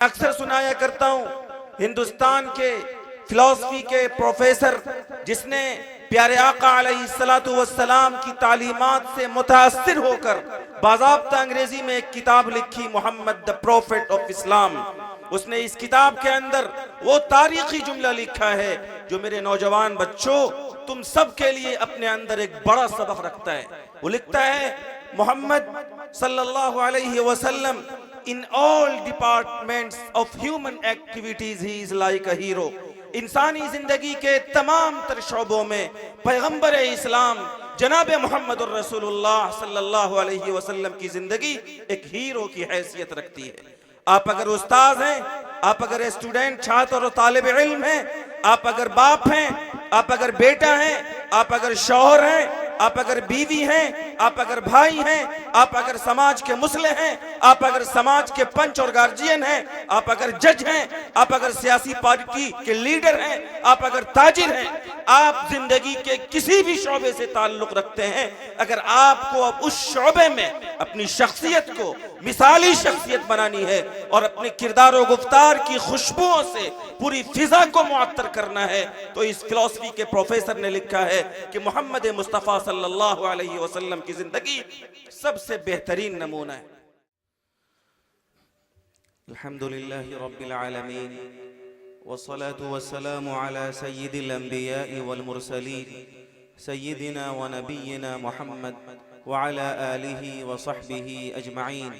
اکثر سنایا کرتا ہوں ہندوستان کے فلسفی کے پروفیسر جس نے پیارے آقا علیہ السلام کی تعلیمات سے متاثر ہو کر باضابطہ انگریزی میں ایک کتاب لکھی، محمد the Prophet of Islam۔ اس نے اس کتاب کے اندر وہ تاریخی جملہ لکھا ہے جو میرے نوجوان بچوں تم سب کے لیے اپنے اندر ایک بڑا سبق رکھتا ہے۔ وہ لکھتا ہے محمد صلی اللہ علیہ وسلم in all departments of human activities he is like a hero۔ انسانی زندگی کے تمام تر شعبوں میں پیغمبر اسلام جناب محمد الرسول اللہ صلی اللہ علیہ وسلم کی زندگی ایک ہیرو کی حیثیت رکھتی ہے۔ آپ اگر استاذ ہیں، آپ اگر اسٹوڈنٹ چھاتر اور طالب علم ہیں، آپ اگر باپ ہیں، آپ اگر بیٹا ہیں، آپ اگر شوہر ہیں، آپ اگر بیوی ہیں، آپ اگر بھائی ہیں، آپ اگر سماج کے مصلح ہیں، آپ اگر سماج کے پنچ اور گارجین ہیں، آپ اگر جج ہیں، آپ اگر سیاسی پارٹی کے لیڈر ہیں، آپ اگر تاجر ہیں، آپ زندگی کے کسی بھی شعبے سے تعلق رکھتے ہیں، اگر آپ کو اب اس شعبے میں اپنی شخصیت کو مثالی شخصیت بنانی ہے اور اپنے کردار و گفتار کی خوشبوؤں سے پوری فضا کو معطر کرنا ہے، تو اس فلسفی کے پروفیسر نے لکھا ہے کہ محمد مصطفیٰ صلی اللہ علیہ وسلم کی زندگی سب سے بہترین نمونہ ہے۔ الحمدللہ رب العالمین والصلاة والسلام على سید الانبیاء والمرسلین سیدنا ونبینا محمد وعلى آلہ وصحبہ اجمعین۔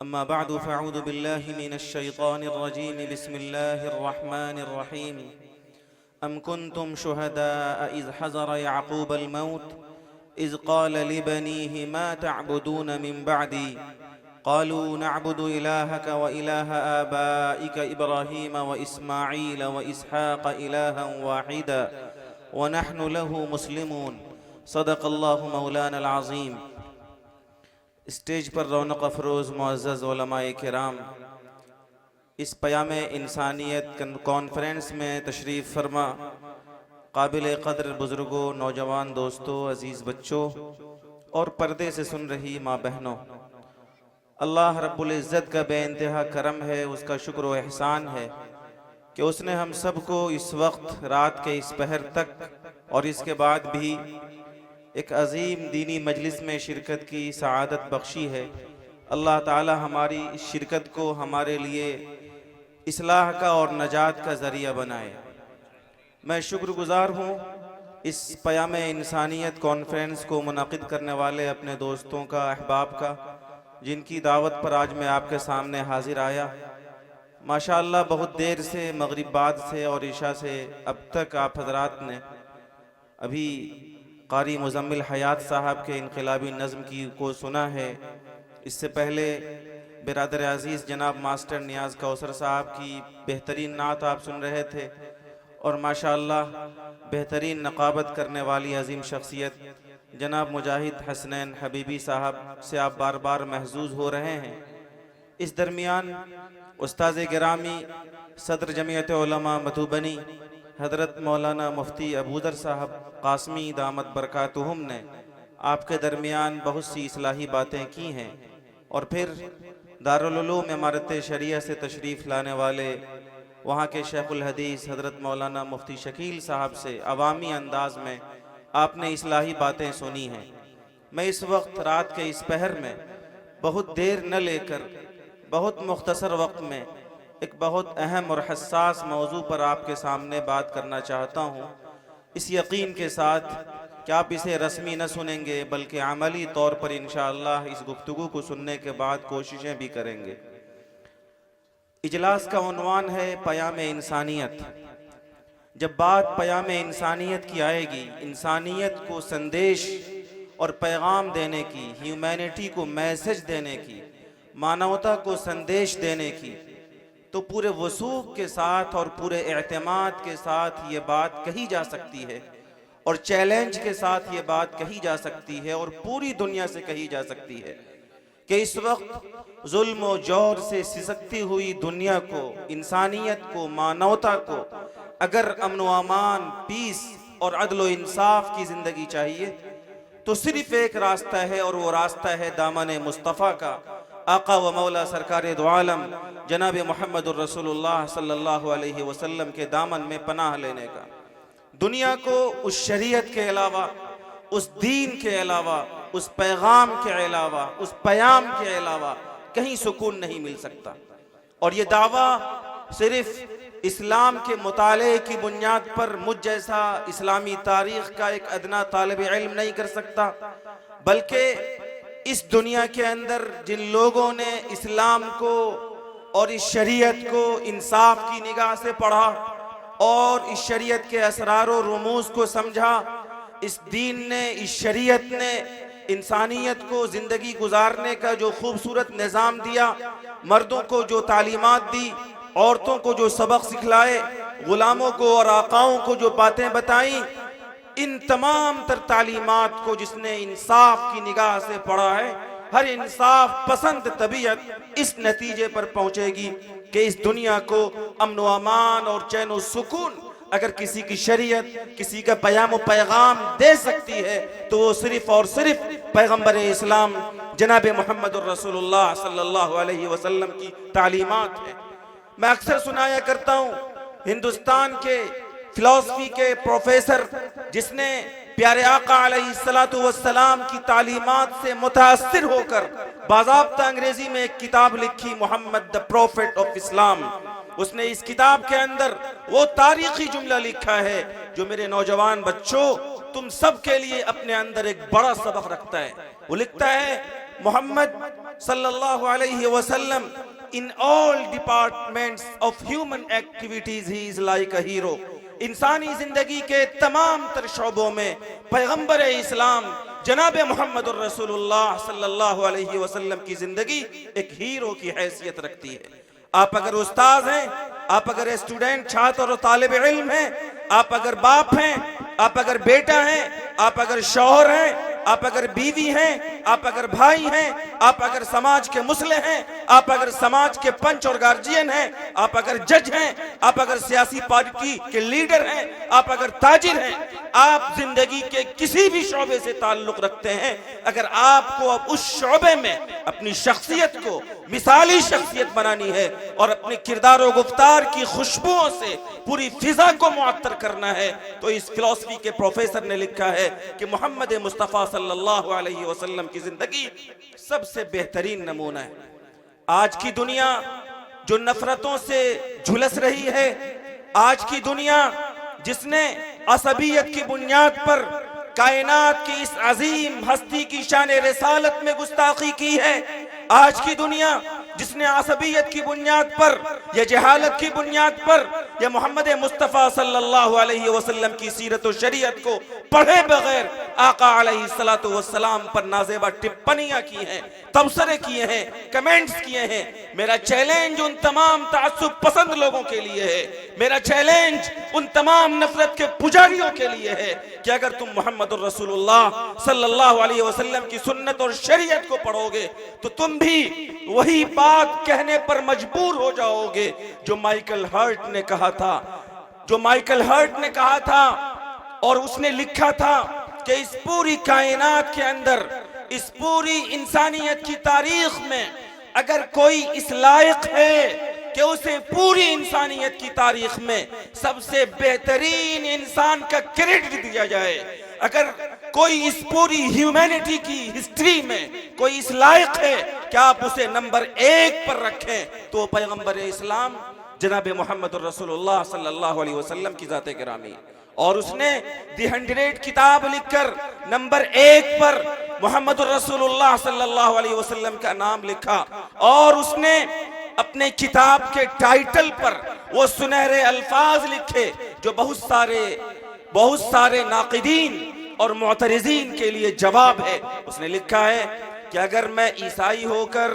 اما بعد فاعوذ باللہ من الشیطان الرجیم، بسم اللہ الرحمن الرحیم۔ ام کنتم شہداء اذ حضر یعقوب الموت اذ قال لبنیہ ما تعبدون من بعدی قالوا نعبد الہک والہ آبائک ابراہیم واسماعیل واسحاق الہا واحدا ونحن له مسلمون۔ صدق اللہ مولانا العظیم۔ اسٹیج پر رونق افروز معزز علماء کرام، اس پیام انسانیت کانفرنس میں تشریف فرما قابل قدر بزرگوں، نوجوان دوستوں، عزیز بچوں اور پردے سے سن رہی ماں بہنوں، اللہ رب العزت کا بے انتہا کرم ہے، اس کا شکر و احسان ہے کہ اس نے ہم سب کو اس وقت رات کے اس پہر تک اور اس کے بعد بھی ایک عظیم دینی مجلس میں شرکت کی سعادت بخشی ہے۔ اللہ تعالی ہماری اس شرکت کو ہمارے لیے اصلاح کا اور نجات کا ذریعہ بنائے۔ میں شکر گزار ہوں اس پیام انسانیت کانفرنس کو منعقد کرنے والے اپنے دوستوں کا، احباب کا، جن کی دعوت پر آج میں آپ کے سامنے حاضر آیا۔ ماشاءاللہ بہت دیر سے، مغرب بعد سے اور عشاء سے اب تک آپ حضرات نے ابھی قاری مزمل حیات صاحب کے انقلابی نظم کو سنا ہے۔ اس سے پہلے برادر عزیز جناب ماسٹر نیاز کوثر صاحب کی بہترین نعت آپ سن رہے تھے، اور ماشاءاللہ بہترین نقابت کرنے والی عظیم شخصیت جناب مجاہد حسنین حبیبی صاحب سے آپ بار بار محظوظ ہو رہے ہیں۔ اس درمیان استاذ گرامی صدر جمعیت علماء مدھوبنی حضرت مولانا مفتی ابوذر صاحب قاسمی دامت برکاتہم نے آپ کے درمیان بہت سی اصلاحی باتیں کی ہیں، اور پھر دارالعلوم امارت شریعہ سے تشریف لانے والے وہاں کے شیخ الحدیث حضرت مولانا مفتی شکیل صاحب سے عوامی انداز میں آپ نے اصلاحی باتیں سنی ہیں۔ میں اس وقت رات کے اس پہر میں بہت دیر نہ لے کر بہت مختصر وقت میں ایک بہت اہم اور حساس موضوع پر آپ کے سامنے بات کرنا چاہتا ہوں، اس یقین کے ساتھ کہ آپ اسے رسمی نہ سنیں گے بلکہ عملی طور پر انشاءاللہ اس گفتگو کو سننے کے بعد کوششیں بھی کریں گے۔ اجلاس کا عنوان ہے پیام انسانیت۔ جب بات پیام انسانیت کی آئے گی، انسانیت کو سندیش اور پیغام دینے کی، ہیومینٹی کو میسج دینے کی، مانوتا کو سندیش دینے کی، تو پورے وثوق کے ساتھ اور پورے اعتماد کے ساتھ یہ بات کہی جا سکتی ہے، اور چیلنج کے ساتھ یہ بات کہی جا سکتی ہے اور پوری دنیا سے کہی جا سکتی ہے کہ اس وقت ظلم و جور سے سسکتی ہوئی دنیا کو، انسانیت کو، مانوتا کو اگر امن و امان، پیس اور عدل و انصاف کی زندگی چاہیے تو صرف ایک راستہ ہے، اور وہ راستہ ہے دامن مصطفیٰ کا، آقا و مولا سرکار دو عالم جناب محمد الرسول اللہ صلی اللہ علیہ وسلم کے دامن میں پناہ لینے کا۔ دنیا کو اس شریعت کے علاوہ، اس دین کے علاوہ، اس پیغام کے علاوہ، اس پیام کے علاوہ کہیں سکون نہیں مل سکتا، اور یہ دعویٰ صرف اسلام کے مطالعے کی بنیاد پر مجھ جیسا اسلامی تاریخ کا ایک ادنا طالب علم نہیں کر سکتا، بلکہ اس دنیا کے اندر جن لوگوں نے اسلام کو اور اس شریعت کو انصاف کی نگاہ سے پڑھا اور اس شریعت کے اسرار و رموز کو سمجھا، اس دین نے، اس شریعت نے انسانیت کو زندگی گزارنے کا جو خوبصورت نظام دیا، مردوں کو جو تعلیمات دی، عورتوں کو جو سبق سکھلائے، غلاموں کو اور آقاؤں کو جو باتیں بتائیں، ان تمام تر تعلیمات کو جس نے انصاف کی نگاہ سے پڑھا ہے، ہر انصاف پسند طبیعت اس نتیجے پر پہنچے گی کہ اس دنیا کو امن و امان اور چین و سکون اگر کسی کی شریعت، کسی کا پیام و پیغام دے سکتی ہے تو وہ صرف اور صرف پیغمبر اسلام جناب محمد الرسول اللہ صلی اللہ علیہ وسلم کی تعلیمات ہے۔ میں اکثر سنایا کرتا ہوں، ہندوستان کے فلسفی کے پروفیسر جس نے پیارے آقا علیہ السلام کی تعلیمات سے متاثر ہو کر باضابطہ انگریزی میں ایک کتاب لکھی، محمد the Prophet of Islam، اس نے اس کتاب کے اندر وہ تاریخی جملہ لکھا ہے جو میرے نوجوان بچوں تم سب کے لیے اپنے اندر ایک بڑا سبق رکھتا ہے۔ وہ لکھتا ہے، محمد صلی اللہ علیہ وسلم in all departments of human activities he is like a hero۔ انسانی زندگی کے تمام تر شعبوں میں پیغمبر اسلام جناب محمد الرسول اللہ صلی اللہ علیہ وسلم کی زندگی ایک ہیرو کی حیثیت رکھتی ہے۔ آپ اگر استاذ ہیں، آپ اگر اسٹوڈنٹ، چھاتر اور طالب علم ہیں، آپ اگر باپ ہیں، آپ اگر بیٹا ہیں، آپ اگر شوہر ہیں، آپ اگر بیوی ہیں، آپ اگر بھائی ہیں، آپ اگر سماج کے مسلح ہیں، آپ اگر سماج کے پنچ اور گارجین ہیں، آپ اگر جج ہیں، آپ اگر سیاسی پارٹی کے لیڈر ہیں، آپ اگر تاجر ہیں، آپ زندگی کے کسی بھی شعبے سے تعلق رکھتے ہیں، اگر آپ کو اب اس شعبے میں اپنی شخصیت کو مثالی شخصیت بنانی ہے اور اپنے کردار و گفتار کی خوشبوؤں سے پوری فضا کو معطر کرنا ہے، تو اس فلسفی کے پروفیسر نے لکھا ہے کہ محمد مصطفیٰ صلی اللہ علیہ وسلم کی زندگی سب سے بہترین نمونہ ہے۔ آج کی دنیا جو نفرتوں سے جھلس رہی ہے، آج کی دنیا جس نے عصبیت کی بنیاد پر کائنات کی اس عظیم ہستی کی شان رسالت میں گستاخی کی ہے، آج کی دنیا جس نے عصبیت کی بنیاد پر یا جہالت کی بنیاد پر یا محمد مصطفیٰ صلی اللہ علیہ وسلم کی سیرت و شریعت کو پڑھے بغیر آقا علیہ السلام پر نازیبہ ٹپنیاں کی ہیں، تبصرے کیے ہیں، کمنٹس کیے ہیں۔ میرا چیلنج ان تمام تعصب پسند لوگوں کے لیے ہے، میرا چیلنج ان تمام نفرت کے پجاریوں کے لیے ہے کہ اگر تم محمد الرسول اللہ صلی اللہ علیہ وسلم کی سنت اور شریعت کو پڑھو گے تو تم بھی وہی بات کہنے پر مجبور ہو جاؤ گے جو مائیکل ہرٹ نے کہا تھا، اور اس نے لکھا تھا کہ اس پوری کائنات کے اندر، اس پوری انسانیت کی تاریخ میں اگر کوئی اس لائق ہے کہ اسے پوری انسانیت کی تاریخ میں سب سے بہترین انسان کا کریڈٹ دیا جائے، اگر کوئی اس پوری ہیومینٹی کی ہسٹری میں کوئی اس لائق ہے کہ آپ اسے نمبر 1 پر رکھیں تو پیغمبر اسلام جناب محمد الرسول اللہ صلی اللہ علیہ وسلم کی ذات گرامی، اور اس نے دی 100 کتاب لکھ کر نمبر 1 پر محمد الرسول اللہ صلی اللہ علیہ وسلم کا نام لکھا، اور اس نے اپنے کتاب کے ٹائٹل پر وہ سنہرے الفاظ لکھے جو بہت سارے ناقدین اور معترضین کے لیے جواب ہے۔ اس نے لکھا ہے کہ اگر میں عیسائی ہو کر،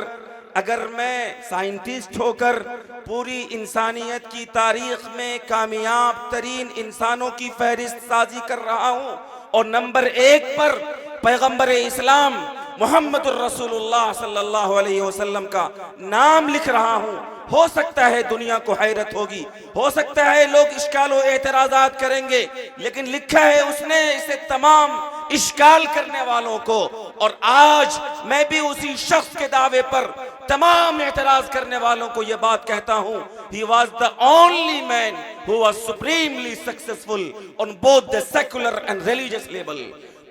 اگر میں سائنٹسٹ ہو کر پوری انسانیت کی تاریخ میں کامیاب ترین انسانوں کی فہرست سازی کر رہا ہوں اور نمبر 1 پر پیغمبر اسلام محمد الرسول اللہ صلی اللہ علیہ وسلم کا نام لکھ رہا ہوں، ہو سکتا ہے دنیا کو حیرت ہوگی، ہو سکتا ہے لوگ اشکال و اعتراضات کریں گے، لیکن لکھا ہے اس نے اسے تمام اشکال کرنے والوں کو، اور آج میں بھی اسی شخص کے دعوے پر تمام اعتراض کرنے والوں کو یہ بات کہتا ہوں, he was the only man who was supremely successful on both the secular and religious level.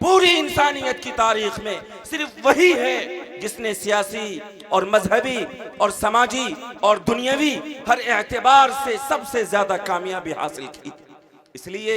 پوری انسانیت کی تاریخ میں صرف وہی ہے جس نے سیاسی اور مذہبی اور سماجی اور دنیاوی ہر اعتبار سے سب سے زیادہ کامیابی حاصل کی. اس لیے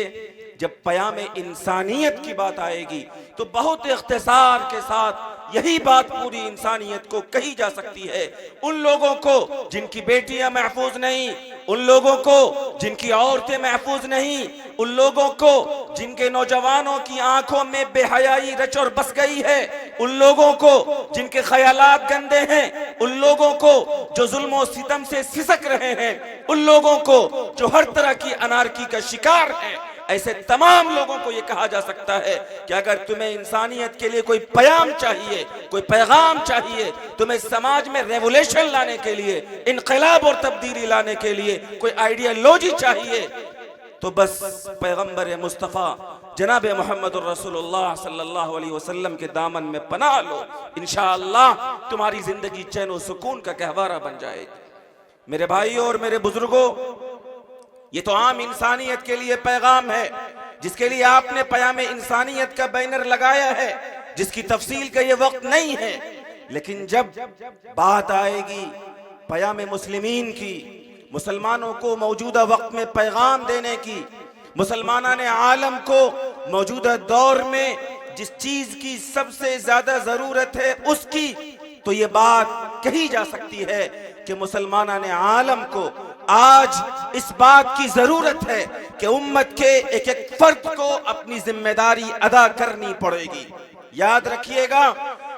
جب پیام انسانیت کی بات آئے گی تو بہت اختصار کے ساتھ یہی بات پوری انسانیت کو کہی جا سکتی ہے. ان لوگوں کو جن کی بیٹیاں محفوظ نہیں, ان لوگوں کو جن کی عورتیں محفوظ نہیں, ان لوگوں کو جن کے نوجوانوں کی آنکھوں میں بے حیائی رچ اور بس گئی ہے, ان لوگوں کو جن کے خیالات گندے ہیں, ان لوگوں کو جو ظلم و ستم سے سسک رہے ہیں, ان لوگوں کو جو ہر طرح کی انارکی کا شکار ہیں, ایسے تمام لوگوں کو یہ کہا جا سکتا ہے کہ اگر تمہیں انسانیت کے لیے کوئی پیام چاہیے, کوئی پیغام چاہیے, تمہیں سماج میں ریولیشن لانے کے لیے, انقلاب اور تبدیلی لانے کے لیے کوئی آئیڈیالوجی چاہیے, تو بس پیغمبر مصطفیٰ جناب محمد الرسول اللہ صلی اللہ علیہ وسلم کے دامن میں پناہ لو. انشاءاللہ تمہاری زندگی چین و سکون کا گہوارہ بن جائے گی. میرے بھائیوں اور میرے بزرگوں, یہ تو عام انسانیت کے لیے پیغام ہے جس کے لیے آپ نے پیام انسانیت کا بینر لگایا ہے, جس کی تفصیل کا یہ وقت نہیں ہے. لیکن جب بات آئے گی پیام مسلمین کی, مسلمانوں کو موجودہ وقت میں پیغام دینے کی, مسلمانان عالم کو موجودہ دور میں جس چیز کی سب سے زیادہ ضرورت ہے اس کی, تو یہ بات کہی جا سکتی ہے کہ مسلمانان عالم کو آج اس بات کی ضرورت ہے کہ امت کے ایک ایک فرد کو اپنی ذمہ داری ادا کرنی پڑے گی. یاد رکھیے گا,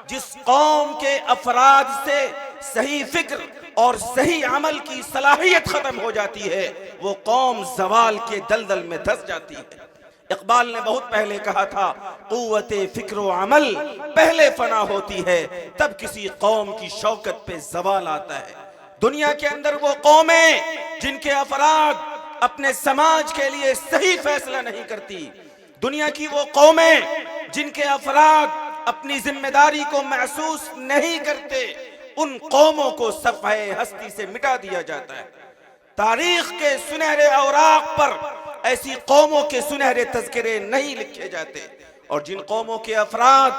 جس قوم کے افراد سے صحیح فکر اور صحیح عمل کی صلاحیت ختم ہو جاتی ہے, وہ قوم زوال کے دلدل میں دھس جاتی ہے. اقبال نے بہت پہلے کہا تھا, قوت فکر و عمل پہلے فنا ہوتی ہے, تب کسی قوم کی شوکت پہ زوال آتا ہے. دنیا کے اندر وہ قومیں جن کے افراد اپنے سماج کے لیے صحیح فیصلہ نہیں کرتی, دنیا کی وہ قومیں جن کے افراد اپنی ذمہ داری کو محسوس نہیں کرتے, ان قوموں کو صفحہ ہستی سے مٹا دیا جاتا ہے. تاریخ کے سنہرے اوراق پر ایسی قوموں کے سنہرے تذکرے نہیں لکھے جاتے, اور جن قوموں کے افراد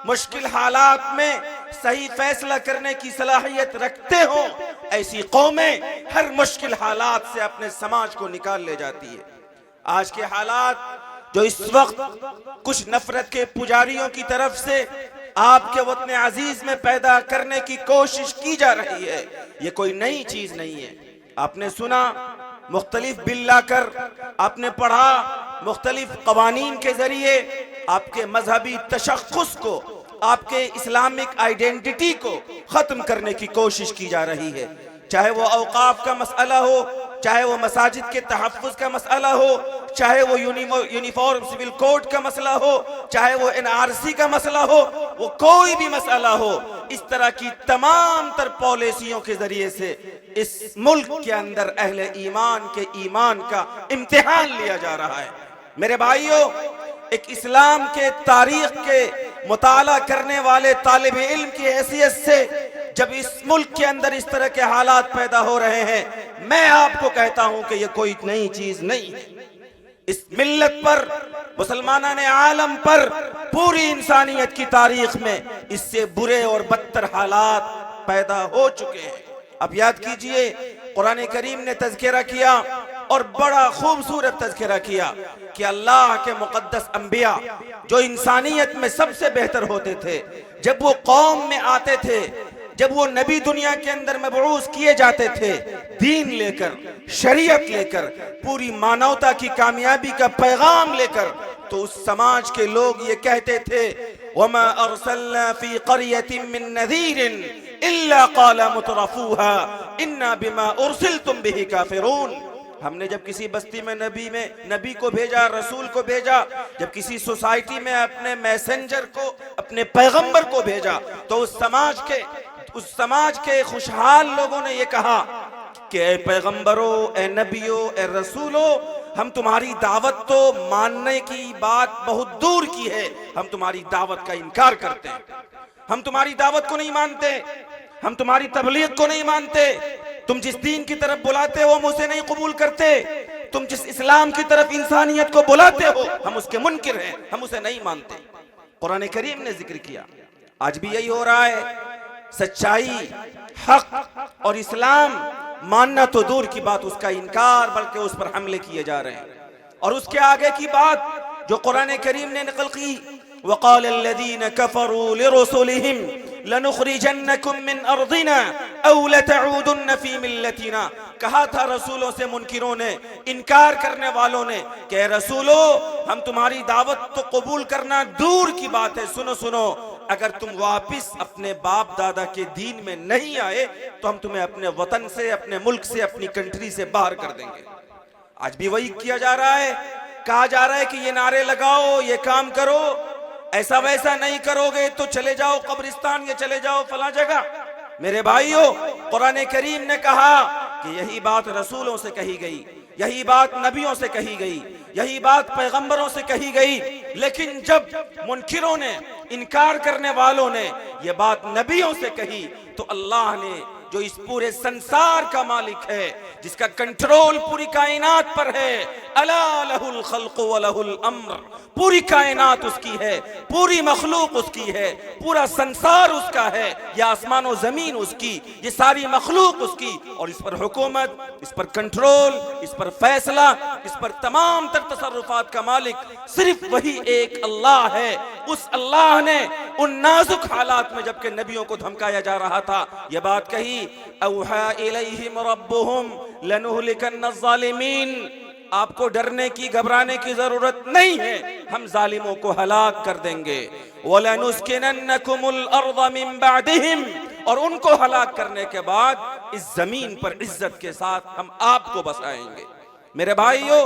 مشکل حالات میں صحیح فیصلہ کرنے کی صلاحیت رکھتے ہوں, ایسی قومیں ہر مشکل حالات سے اپنے سماج کو نکال لے جاتی ہے. آج کے حالات جو اس وقت کچھ نفرت کے پجاریوں کی طرف سے آپ کے وطن عزیز میں پیدا کرنے کی کوشش کی جا رہی ہے, یہ کوئی نئی چیز نہیں ہے. آپ نے سنا مختلف بل لا کر, آپ نے پڑھا مختلف قوانین کے ذریعے آپ کے مذہبی تشخص کو, آپ کے اسلامک آئیڈینٹی کو ختم کرنے کی کوشش کی جا رہی ہے. چاہے وہ اوقاف کا مسئلہ ہو, چاہے وہ مساجد کے تحفظ کا مسئلہ ہو, چاہے وہ یونیفارم سول کوڈ کا مسئلہ ہو, چاہے وہ NRC کا مسئلہ ہو, وہ کوئی بھی مسئلہ ہو, اس طرح کی تمام تر پالیسیوں کے ذریعے سے اس ملک کے اندر اہل ایمان کے ایمان کا امتحان لیا جا رہا ہے. میرے بھائیوں, ایک اسلام کے تاریخ کے مطالعہ کرنے والے طالب علم کی حیثیت سے جب اس ملک کے اندر اس طرح کے حالات پیدا ہو رہے ہیں, میں آپ کو کہتا ہوں کہ یہ کوئی نئی چیز نہیں ہے. اس ملت پر, مسلمانان عالم پر, پوری انسانیت کی تاریخ میں اس سے برے اور بدتر حالات پیدا ہو چکے ہیں. اب یاد کیجئے, قرآن کریم نے تذکرہ کیا اور بڑا خوبصورت تذکرہ کیا کہ اللہ کے مقدس انبیاء جو انسانیت میں سب سے بہتر ہوتے تھے, جب وہ قوم میں آتے تھے, جب وہ نبی دنیا کے اندر مبعوث کیے جاتے تھے, دین لے کر, شریعت لے کر, پوری مانوتا کی کامیابی کا پیغام لے کر, تو اس سماج کے لوگ یہ کہتے تھے, وَمَا أَرْسَلْنَا فِي قَرْيَةٍ مِّن نَذِيرٍ إِلَّا قَالَ مُتْرَفُوهَا إِنَّا بِمَا أُرْسِلْتُمْ بِهِ كَافِرُونَ. ہم نے جب کسی بستی میں نبی کو بھیجا, رسول کو بھیجا, جب کسی سوسائٹی میں اپنے میسنجر کو, اپنے پیغمبر کو بھیجا, تو اس سماج کے خوشحال لوگوں نے یہ کہا کہ اے پیغمبرو, اے نبیو, اے رسولو, ہم تمہاری دعوت تو ماننے کی بات بہت دور کی ہے, ہم تمہاری دعوت کا انکار کرتے ہیں, ہم تمہاری دعوت کو نہیں مانتے, ہم تمہاری تبلیغ کو نہیں مانتے، تم جس دین کی طرف بلاتے ہو ہم اسے نہیں قبول کرتے، تم جس اسلام کی طرف انسانیت کو بلاتے ہو ہم اس کے منکر ہیں، ہم اسے نہیں مانتے۔ قرآن کریم نے ذکر کیا، آج بھی یہی ہو رہا ہے۔ سچائی، حق اور اسلام ماننا تو دور کی بات، اس کا انکار، بلکہ اس پر حملے کیے جا رہے ہیں۔ اور اس کے آگے کی بات جو قرآن کریم نے نقل کی، وَقَالَ الَّذِينَ كَفَرُوا لِرُسُلِهِمْ لَنُخْرِجَنَّكُمْ مِنْ أَرْضِنَا أَوْ لَتَعُودُنَّ فِي مِلَّتِنَا، کہا تھا رسولوں سے منکروں نے، انکار کرنے والوں نے کہ اے رسولو ہم تمہاری دعوت تو قبول کرنا دور کی بات ہے، سنو اگر تم واپس اپنے باپ دادا کے دین میں نہیں آئے تو ہم تمہیں اپنے وطن سے، اپنے ملک سے، اپنی کنٹری سے باہر کر دیں گے۔ آج بھی وہی کیا جا رہا ہے، کہا جا رہا ہے کہ یہ نعرے لگاؤ، یہ کام کرو، ایسا ویسا نہیں کرو گے تو چلے جاؤ قبرستان یا چلے جاؤ فلاں جگہ۔ میرے بھائیو، قرآن کریم نے کہا کہ یہی بات رسولوں سے کہی گئی، یہی بات نبیوں سے کہی گئی، یہی بات پیغمبروں سے کہی گئی، لیکن جب منکروں نے، انکار کرنے والوں نے یہ بات نبیوں سے کہی تو اللہ نے جو اس پورے سنسار کا مالک ہے، جس کا کنٹرول پوری کائنات پر ہے، الا لہ الخلق ولہ الامر، پوری کائنات اس کی ہے، پوری مخلوق اس کی ہے، پورا سنسار اس کا ہے، یہ آسمان و زمین اس کی، یہ ساری مخلوق اس کی، اور اس پر حکومت، اس پر کنٹرول، اس پر فیصلہ، اس پر تمام تر تصرفات کا مالک صرف وہی ایک اللہ ہے۔ اس اللہ نے ان نازک حالات میں جبکہ نبیوں کو دھمکایا جا رہا تھا یہ بات کہی، اوحا الیہم ربہم لنہلکن الظالمین، آپ کو ڈرنے کی، گھبرانے کی ضرورت نہیں ہے، ہم ظالموں کو ہلاک کر دیں گے، وَلَنُسْكِنَنَّكُمُ الْأَرْضَ مِن بَعْدِهِمْ، اور ان کو ہلاک کرنے کے بعد اس زمین پر عزت کے ساتھ ہم آپ کو بسائیں گے۔ میرے بھائیو،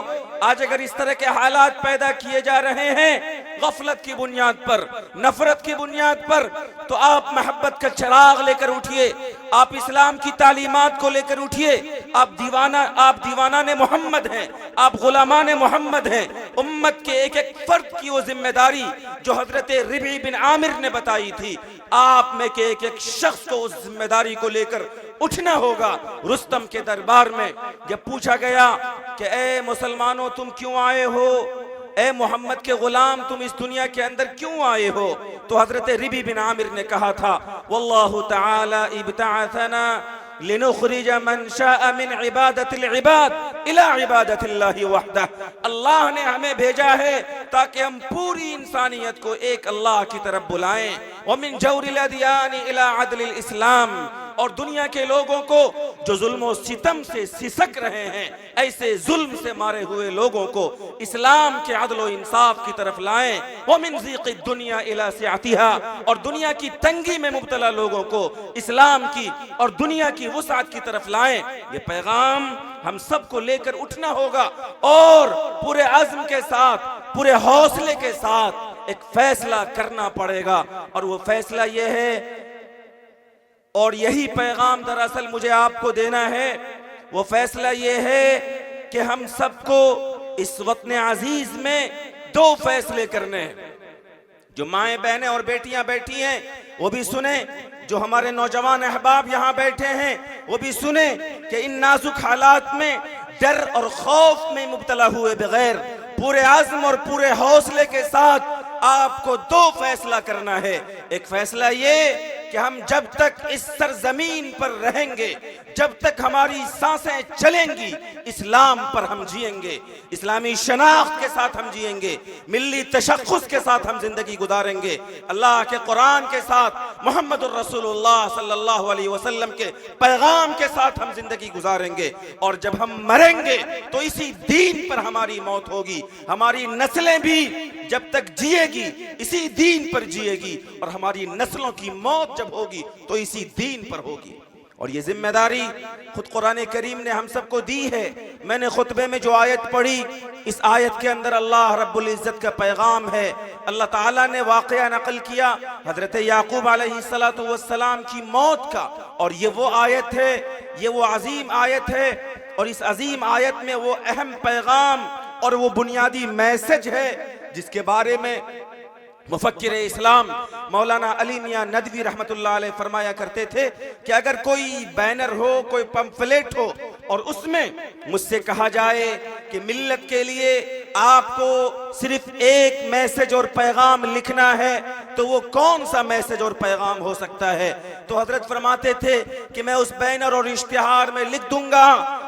آج اگر اس طرح کے حالات پیدا کیے جا رہے ہیں غفلت کی بنیاد پر، نفرت کی بنیاد پر، تو آپ محبت کا چراغ لے کر اٹھئے، آپ اسلام کی تعلیمات کو لے کر اٹھئے، آپ دیوانان محمد ہیں، آپ غلامان محمد ہیں۔ امت کے ایک ایک فرد کی وہ ذمہ داری جو حضرت ربعی بن عامر نے بتائی تھی، آپ میں کے ایک ایک شخص کو اس ذمہ داری کو لے کر اٹھنا ہوگا۔ رستم کے دربار میں جب پوچھا گیا کہ اے مسلمانوں تم کیوں آئے ہو، اے محمد کے غلام تم اس دنیا کے اندر کیوں آئے ہو، تو حضرت ربعی بن عامر نے کہا تھا واللہ تعالی ابتعثنا لنخرج من شاء من عبادت العباد الى عبادت اللہ وحدہ، اللہ نے ہمیں بھیجا ہے تاکہ ہم پوری انسانیت کو ایک اللہ کی طرف بلائیں، ومن جور الادیان الى عدل الاسلام، اور دنیا کے لوگوں کو جو ظلم و ستم سے سسک رہے ہیں، ایسے ظلم سے مارے ہوئے لوگوں کو اسلام کے عدل و انصاف کی طرف لائیں، ومن ضیق الدنیا الی سعتها، اور دنیا کی تنگی میں مبتلا لوگوں کو اسلام کی اور دنیا کی وسعت کی طرف لائیں۔ یہ پیغام ہم سب کو لے کر اٹھنا ہوگا اور پورے عزم کے ساتھ، پورے حوصلے کے ساتھ ایک فیصلہ کرنا پڑے گا، اور وہ فیصلہ یہ ہے، اور یہی پیغام دراصل مجھے آپ کو دینا ہے، وہ فیصلہ یہ ہے کہ ہم سب کو اس وطن عزیز میں دو فیصلے کرنے ہیں۔ جو مائیں بہنیں اور بیٹیاں بیٹھی ہیں وہ بھی سنیں، جو ہمارے نوجوان احباب یہاں بیٹھے ہیں وہ بھی سنیں کہ ان نازک حالات میں ڈر اور خوف میں مبتلا ہوئے بغیر پورے عزم اور پورے حوصلے کے ساتھ آپ کو دو فیصلہ کرنا ہے۔ ایک فیصلہ یہ کہ ہم جب تک اس سرزمین پر رہیں گے، جب تک ہماری سانسیں چلیں گی، اسلام پر ہم جئیں گے، اسلامی شناخت کے ساتھ ہم جئیں گے، ملی تشخص کے ساتھ ہم زندگی گزاریں گے، اللہ کے قرآن کے ساتھ، محمد الرسول اللہ صلی اللہ علیہ وسلم کے پیغام کے ساتھ ہم زندگی گزاریں گے، اور جب ہم مریں گے تو اسی دین پر ہماری موت ہوگی، ہماری نسلیں بھی جب تک جیے گی اسی دین پر جیے گی، اور ہماری نسلوں کی موت جب ہوگی تو اسی دین پر ہوگی۔ اور یہ ذمہ داری خود قرآن کریم نے ہم سب کو دی ہے۔ میں نے خطبے میں جو آیت پڑھی، اس آیت کے اندر اللہ رب العزت کا پیغام ہے۔ اللہ تعالیٰ نے واقعہ نقل کیا حضرت یعقوب علیہ السلام کی موت کا، اور یہ وہ آیت ہے، یہ وہ عظیم آیت ہے، اور اس عظیم آیت میں وہ اہم پیغام اور وہ بنیادی میسج ہے جس کے بارے میں مفکر اسلام مولانا علی میاں ندوی رحمت اللہ علیہ فرمایا کرتے تھے کہ اگر کوئی بینر ہو، کوئی پمفلیٹ ہو اور اس میں مجھ سے کہا جائے کہ ملت کے لیے آپ کو صرف ایک میسج اور پیغام لکھنا ہے تو وہ کون سا میسج اور پیغام ہو سکتا ہے؟ تو حضرت فرماتے تھے کہ میں اس بینر اور اشتہار میں لکھ دوں گا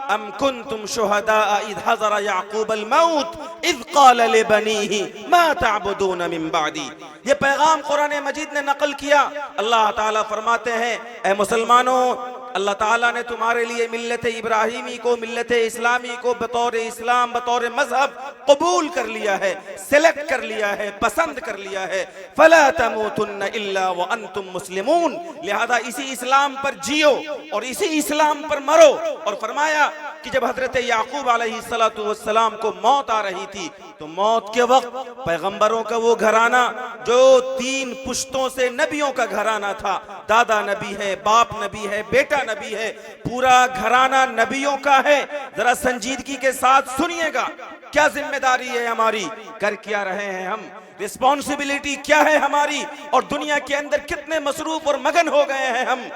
ام کنتم شہداء اذ حضر یعقوب الموت اذ قال لبنیہ ما تعبدون من بعدی۔ یہ پیغام قرآن مجید نے نقل کیا۔ اللہ تعالیٰ فرماتے ہیں اے مسلمانوں، اللہ تعالیٰ نے تمہارے لیے ملت ابراہیمی کو، ملت اسلامی کو بطور اسلام، بطور مذہب قبول کر لیا ہے، سلیکٹ کر لیا ہے، پسند کر لیا ہے۔ فَلَا تَمُوتُنَّ إِلَّا وَأَنْتُمْ مُسْلِمُونَ، لہذا اسی اسلام پر جیو اور اسی اسلام پر مرو۔ اور فرمایا کہ جب حضرت یعقوب علیہ السلام کو موت آ رہی تھی تو موت کے وقت پیغمبروں کا وہ گھرانہ جو 3 پشتوں سے نبیوں کا گھرانہ تھا، دادا نبی ہے، باپ نبی ہے، بیٹا نبی ہے، پورا گھرانہ نبیوں کا ہے۔ ذرا سنجیدگی کے ساتھ سنیے گا، کیا ذمہ داری ہے ہماری، کر کیا رہے ہیں ہم، رسپانسبلٹی کیا ہے ہماری، اور دنیا کے اندر کتنے مصروف اور مگن ہو گئے ہیں ہم۔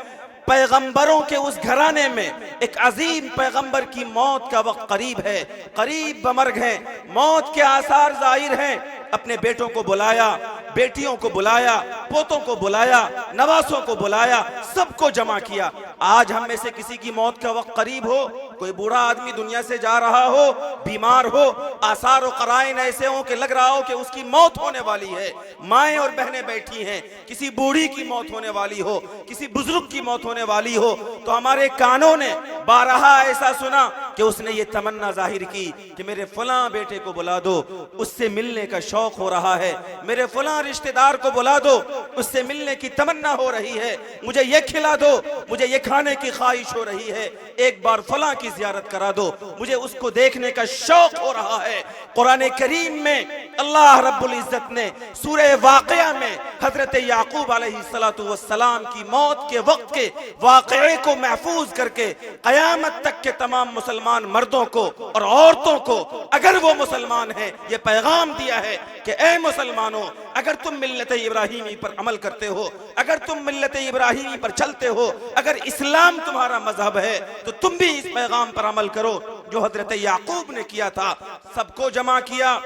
پیغمبروں کے اس گھرانے میں ایک عظیم پیغمبر کی موت کا وقت قریب ہے، قریب بمرگ ہے، موت کے آثار ظاہر ہیں۔ اپنے بیٹوں کو بلایا، بیٹیوں کو بلایا، پوتوں کو بلایا، نواسوں کو بلایا، سب کو جمع کیا۔ آج ہم میں سے کسی کی موت کا وقت قریب ہو، کوئی بوڑھا آدمی دنیا سے جا رہا ہو، بیمار ہو، آثار و قرائن ایسے ہوں کہ لگ رہا ہو کہ اس کی موت ہونے والی ہے، مائیں اور بہنیں بیٹھی ہیں، کسی بوڑھی کی موت ہونے والی ہو، کسی بزرگ کی موت ہونے والی ہو، تو ہمارے کانوں نے بارہا ایسا سنا کہ اس نے یہ تمنا ظاہر کی کہ میرے فلاں بیٹے کو بلا دو، اس سے ملنے کا شوق ہو رہا ہے، میرے فلاں رشتہ دار کو بلا دو، اس سے ملنے کی تمنا ہو رہی ہے، مجھے یہ کھلا دو، مجھے یہ کھانے کی خواہش ہو رہی ہے، ایک بار فلاں کی زیارت کرا دو، مجھے اس کو دیکھنے کا شوق ہو رہا ہے۔ قرآن کریم میں اللہ رب العزت نے سورہ واقعہ میں حضرت یعقوب علیہ السلام کی موت کے وقت کے واقعے کو محفوظ کر کے قیامت تک کے تمام مسلمان مردوں کو اور عورتوں کو، اگر وہ مسلمان ہیں، یہ پیغام دیا ہے کہ اے مسلمانوں، اگر تم ملت ابراہیمی پر عمل کرتے ہو، اگر تم ملت ابراہیمی پر چلتے ہو، اگر اسلام تمہارا مذہب ہے تو تم بھی اس پیغام پر عمل کرو جو حضرت یعقوب نے کیا تھا۔ سب کو جمع کیا،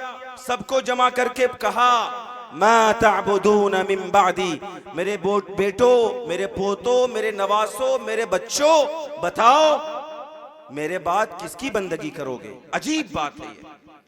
سب کو جمع کر کے کہا ما تعبدون من بعدی، میرے بیٹوں، میرے پوتوں، میرے نواسوں، میرے بچوں، بتاؤ میرے بعد کس کی بندگی کرو گے؟ عجیب بات ہے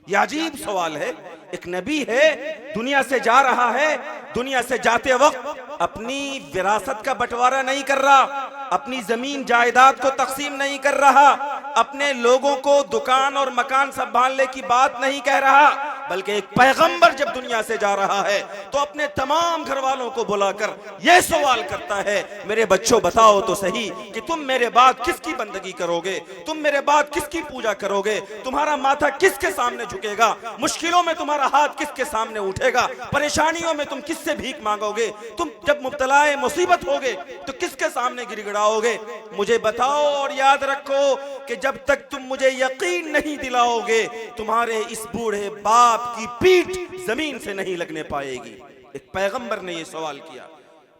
یہ عجیب سوال ہے۔ ایک نبی ہے، دنیا سے جا رہا ہے، دنیا سے جاتے وقت اپنی وراثت کا بٹوارہ نہیں کر رہا، اپنی زمین جائیداد کو تقسیم نہیں کر رہا، اپنے لوگوں کو دکان اور مکان سنبھالنے کی بات نہیں کہہ رہا، بلکہ ایک پیغمبر جب دنیا سے جا رہا ہے تو اپنے تمام گھر والوں کو بلا کر یہ سوال کرتا ہے میرے بچوں بتاؤ تو صحیح کہ تم میرے بعد کس کی بندگی کرو گے، تم میرے بعد کس کی پوجا کرو گے، تمہارا ماتھا کس کے سامنے جھکے گا، مشکلوں میں تمہارا ہاتھ کس کے سامنے اٹھے گا، پریشانیوں میں تم کس سے بھیک مانگو گے، تم جب مبتلا مصیبت ہوگے تو کس کے سامنے گر گڑاؤ گے، مجھے بتاؤ۔ اور یاد رکھو کہ جب تک تم مجھے یقین نہیں دلاؤ گے تمہارے اس بوڑھے باپ کی پیٹھ زمین سے نہیں لگنے پائے گی۔ ایک پیغمبر نے یہ سوال کیا،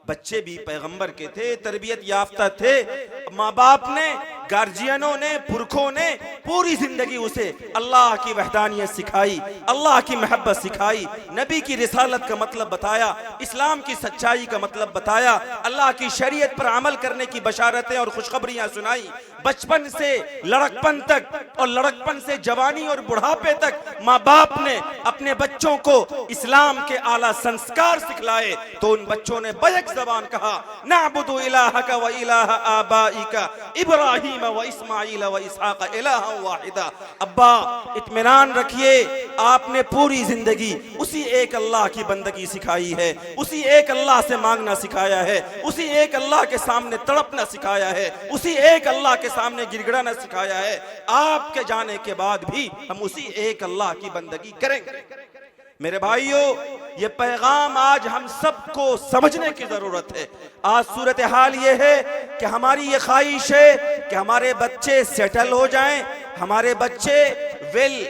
بچے بھی پیغمبر کے تھے، تربیت یافتہ تھے، ماں باپ نے، گارجینوں نے، پرکھوں نے پوری زندگی اسے اللہ کی وحدانیت سکھائی، اللہ کی محبت سکھائی، نبی کی رسالت کا مطلب بتایا، اسلام کی سچائی کا مطلب بتایا، اللہ کی شریعت پر عمل کرنے کی بشارتیں اور خوشخبریاں سنائی۔ بچپن سے لڑکپن تک اور لڑکپن سے جوانی اور بڑھاپے تک ماں باپ نے اپنے بچوں کو اسلام کے اعلیٰ سنسکار سکھلائے تو ان بچوں نے بیک زبان کہا نعبد الہک و الہ آبائک ابراہیم و اسماعیل و اسحاق الہا واحدا۔ ابا اطمینان رکھیے، آپ نے پوری زندگی اسی ایک اللہ کی بندگی سکھائی ہے، اسی ایک اللہ سے مانگنا سکھایا ہے، اسی ایک اللہ کے سامنے تڑپنا سکھایا ہے، اسی ایک اللہ کے سامنے گر گڑانا سکھایا ہے۔ آپ کے جانے کے بعد بھی ہم اسی ایک اللہ کی بندگی کریں گے۔ میرے بھائیو، یہ پیغام آج ہم سب کو سمجھنے کی ضرورت ہے۔ آج صورتحال یہ ہے کہ ہماری یہ خواہش ہے کہ ہمارے بچے سیٹل ہو جائیں، ہمارے بچے ویل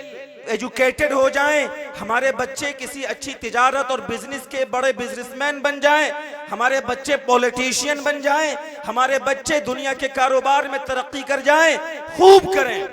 ایجوکیٹڈ ہو جائیں، ہمارے بچے کسی اچھی تجارت اور بزنس کے بڑے بزنس مین بن جائیں، ہمارے بچے پولیٹیشین بن جائیں، ہمارے بچے دنیا کے کاروبار میں ترقی کر جائیں، خوب کریں۔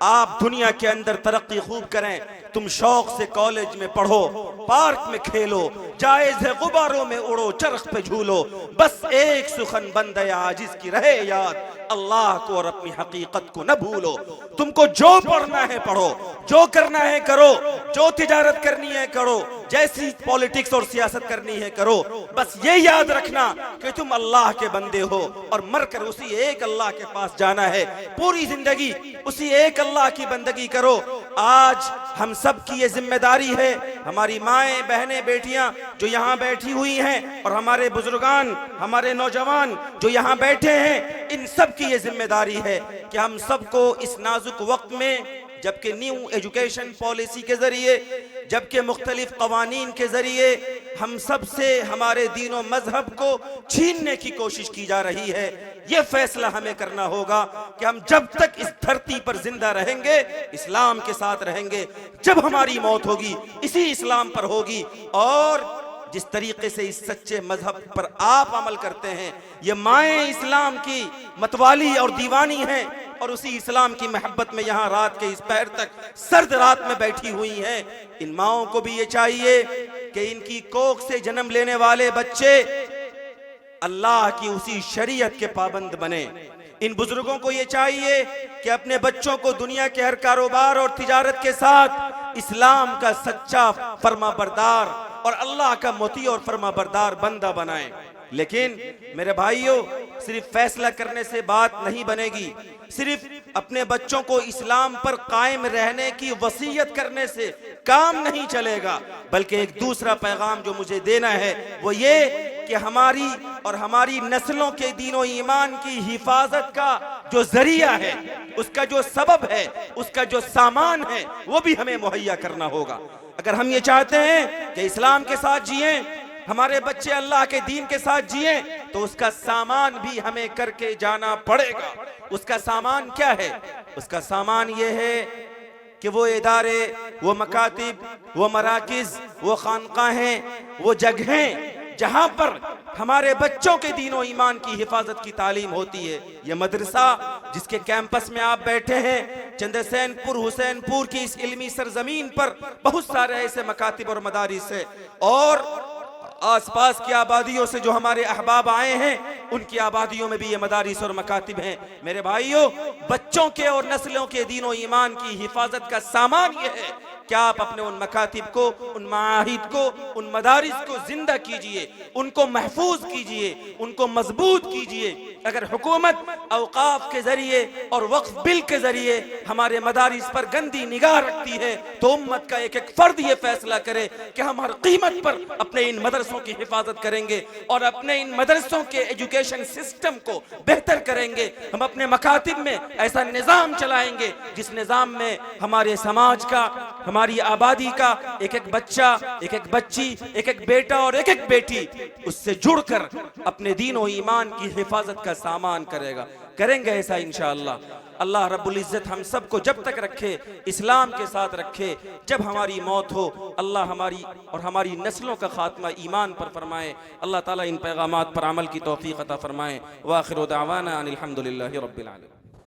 آپ دنیا کے اندر ترقی خوب کریں، تم شوق سے کالج میں پڑھو، پارک میں کھیلو، جائز ہے غباروں میں اڑو، چرخ پہ جھولو، بس ایک سخن بندہ عاجز کی رہے یاد، اللہ کو اور اپنی حقیقت کو نہ بھولو۔ تم کو جو پڑھنا ہے پڑھو، جو کرنا ہے کرو، جو تجارت کرنی ہے کرو، جیسی پولیٹکس اور سیاست کرنی ہے کرو، بس یہ یاد رکھنا کہ تم اللہ کے بندے ہو اور مر کر اسی ایک اللہ کے پاس جانا ہے۔ پوری زندگی اسی ایک اللہ کی بندگی کرو۔ آج ہم سب کی یہ ذمہ داری ہے، ہماری مائیں، بہنیں، بیٹیاں جو یہاں بیٹھی ہوئی ہیں، اور ہمارے بزرگان، ہمارے نوجوان جو یہاں بیٹھے ہیں، ان سب کی یہ ذمہ داری ہے کہ ہم سب کو اس نازک وقت میں، جبکہ نیو ایجوکیشن پالیسی کے ذریعے، جبکہ مختلف قوانین کے ذریعے ہم سب سے ہمارے دین و مذہب کو چھیننے کی کوشش کی جا رہی ہے، یہ فیصلہ ہمیں کرنا ہوگا کہ ہم جب تک اس دھرتی پر زندہ رہیں گے اسلام کے ساتھ رہیں گے، جب ہماری موت ہوگی اسی اسلام پر ہوگی۔ اور جس طریقے سے اس سچے مذہب پر آپ عمل کرتے ہیں، یہ مائیں اسلام کی متوالی اور دیوانی ہیں، اور اسی اسلام کی محبت میں یہاں رات کے اس پہر تک سرد رات میں بیٹھی ہوئی ہیں۔ ان ماؤں کو بھی یہ چاہیے کہ ان کی کوکھ سے جنم لینے والے بچے اللہ کی اسی شریعت کے پابند بنے۔ ان بزرگوں کو یہ چاہیے کہ اپنے بچوں کو دنیا کے ہر کاروبار اور تجارت کے ساتھ اسلام کا سچا فرما بردار اور اللہ کا مطیع اور فرما بردار بندہ بنائیں۔ لیکن میرے بھائیوں، صرف فیصلہ کرنے سے بات نہیں بنے گی، صرف اپنے بچوں کو اسلام پر قائم رہنے کی وصیت کرنے سے کام نہیں چلے گا، بلکہ ایک دوسرا پیغام جو مجھے دینا ہے وہ یہ کہ ہماری اور ہماری نسلوں کے دین و ایمان کی حفاظت کا جو ذریعہ ہے، اس کا جو سبب ہے، اس کا جو سامان ہے، وہ بھی ہمیں مہیا کرنا ہوگا۔ اگر ہم یہ چاہتے ہیں کہ اسلام کے ساتھ جئیں، ہمارے بچے اللہ کے دین کے ساتھ جئیں، تو اس کا سامان بھی ہمیں کر کے جانا پڑے گا۔ اس کا سامان کیا ہے؟ اس کا سامان یہ ہے کہ وہ ادارے، وہ مکاتب، وہ مراکز، وہ خانقاہیں، وہ جگہیں جہاں پر ہمارے بچوں کے دین و ایمان کی حفاظت کی تعلیم ہوتی ہے، یہ مدرسہ جس کے کیمپس میں آپ بیٹھے ہیں، چندرسین پور، حسین پور کی اس علمی سرزمین پر بہت سارے ایسے مکاتب اور مدارس ہیں، اور آس پاس کی آبادیوں سے جو ہمارے احباب آئے ہیں ان کی آبادیوں میں بھی یہ مدارس اور مکاتب ہیں۔ میرے بھائیوں، بچوں کے اور نسلوں کے دین و ایمان کی حفاظت کا سامان یہ ہے کہ آپ اپنے ان مکاتب کو، ان معاہد کو، ان مدارس کو زندہ کیجئے، ان کو محفوظ کیجئے، ان کو مضبوط کیجئے۔ اگر حکومت اوقاف کے ذریعے اور وقف بل کے ذریعے ہمارے مدارس پر گندی نگاہ رکھتی ہے، تو امت کا ایک ایک فرد یہ فیصلہ کرے کہ ہم ہر قیمت پر اپنے ان مدرسوں کی حفاظت کریں گے اور اپنے ان مدرسوں کے ایجوکیشن سسٹم کو بہتر کریں گے۔ ہم اپنے مکاتب میں ایسا نظام چلائیں گے جس نظام میں ہمارے سماج کا، ہماری آبادی کا ایک ایک بچہ، ایک ایک بچی، ایک ایک بیٹا اور ایک ایک بیٹی اس سے جڑ کر اپنے دین و ایمان کی حفاظت کا سامان کرے گا۔ کریں گے ایسا انشاءاللہ۔ اللہ رب العزت ہم سب کو جب تک رکھے، اسلام کے ساتھ رکھے، جب ہماری موت ہو اللہ ہماری اور ہماری نسلوں کا خاتمہ ایمان پر فرمائے۔ اللہ تعالیٰ ان پیغامات پر عمل کی توفیق عطا فرمائے۔ وآخر دعوانا ان الحمدللہ رب العالمین۔